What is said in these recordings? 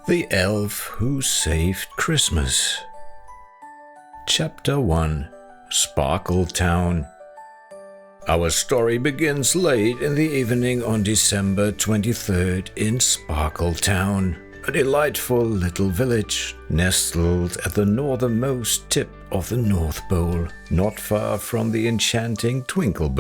The Elf Who Saved Christmas. Chapter 1. Sparkle Town. Our story begins late in the evening on December 23rd in Sparkle Town, a delightful little village nestled at the northernmost tip of the North Pole, not far from the enchanting Twinkle.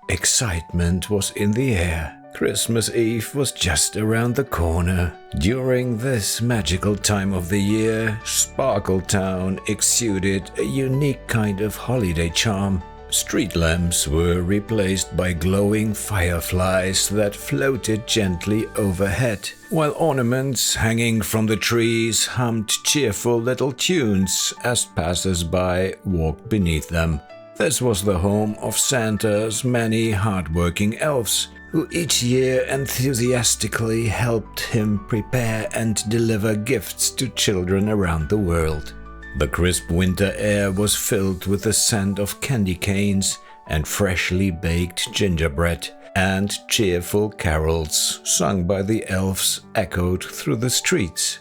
Excitement was in the air. Christmas Eve was just around the corner. During this magical time of the year, Sparkle Town exuded a unique kind of holiday charm. Street lamps were replaced by glowing fireflies that floated gently overhead, while ornaments hanging from the trees hummed cheerful little tunes as passers-by walked beneath them. This was the home of Santa's many hard-working elves, who each year enthusiastically helped him prepare and deliver gifts to children around the world. The crisp winter air was filled with the scent of candy canes and freshly baked gingerbread, and cheerful carols sung by the elves echoed through the streets.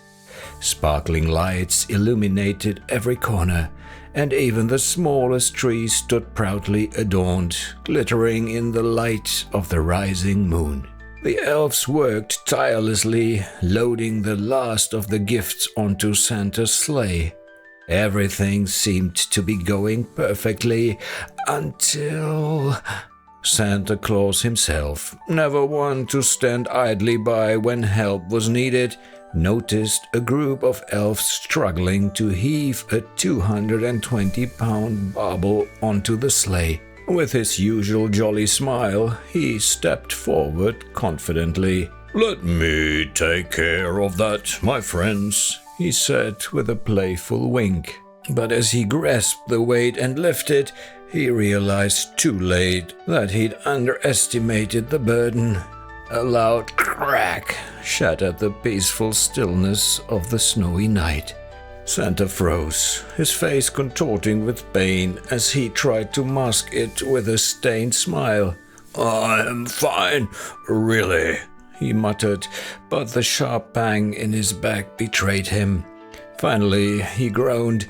Sparkling lights illuminated every corner, and even the smallest trees stood proudly adorned, glittering in the light of the rising moon. The elves worked tirelessly, loading the last of the gifts onto Santa's sleigh. Everything seemed to be going perfectly until Santa Claus himself, never one to stand idly by when help was needed, noticed a group of elves struggling to heave a 220-pound barbell onto the sleigh. With his usual jolly smile, he stepped forward confidently. "Let me take care of that, my friends," he said with a playful wink. But as he grasped the weight and lifted, he realized too late that he'd underestimated the burden. A loud crack shattered the peaceful stillness of the snowy night. Santa froze, his face contorting with pain as he tried to mask it with a stained smile. "I'm fine, really," he muttered, but the sharp pang in his back betrayed him. Finally, he groaned,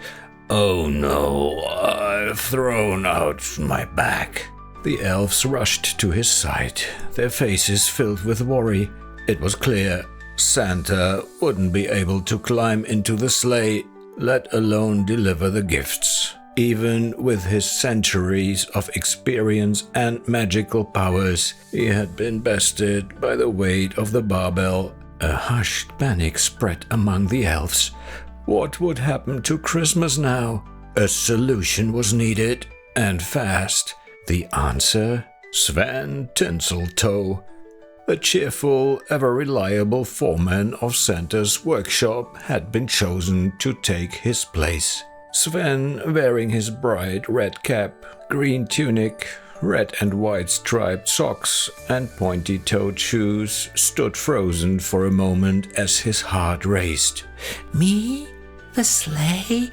"Oh no, I've thrown out my back." The elves rushed to his side, their faces filled with worry. It was clear Santa wouldn't be able to climb into the sleigh, let alone deliver the gifts. Even with his centuries of experience and magical powers, he had been bested by the weight of the barbell. A hushed panic spread among the elves. What would happen to Christmas now? A solution was needed, and fast. The answer? Sven Tinseltoe. The cheerful, ever-reliable foreman of Santa's workshop had been chosen to take his place. Sven, wearing his bright red cap, green tunic, red and white striped socks, and pointy-toed shoes, stood frozen for a moment as his heart raced. "Me? The sleigh?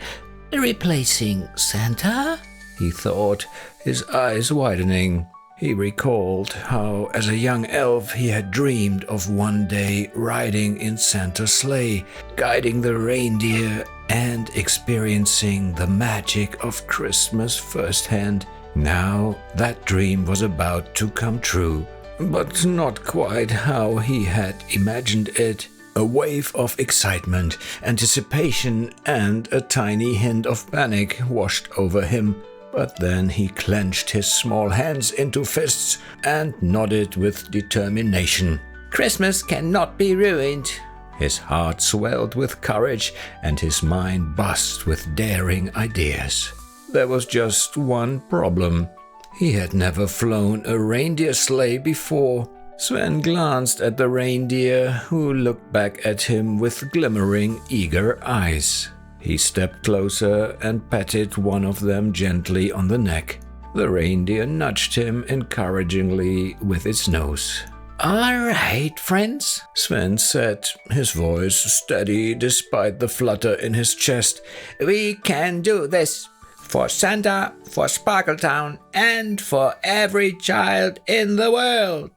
Replacing Santa?" he thought, his eyes widening. He recalled how, as a young elf, he had dreamed of one day riding in Santa's sleigh, guiding the reindeer, and experiencing the magic of Christmas firsthand. Now that dream was about to come true, but not quite how he had imagined it. A wave of excitement, anticipation, and a tiny hint of panic washed over him. But then he clenched his small hands into fists and nodded with determination. "Christmas cannot be ruined." His heart swelled with courage and his mind buzzed with daring ideas. There was just one problem. He had never flown a reindeer sleigh before. Sven glanced at the reindeer, who looked back at him with glimmering, eager eyes. He stepped closer and patted one of them gently on the neck. The reindeer nudged him encouragingly with its nose. "All right, friends," Sven said, his voice steady despite the flutter in his chest. "We can do this. For Santa, for Sparkle Town, and for every child in the world."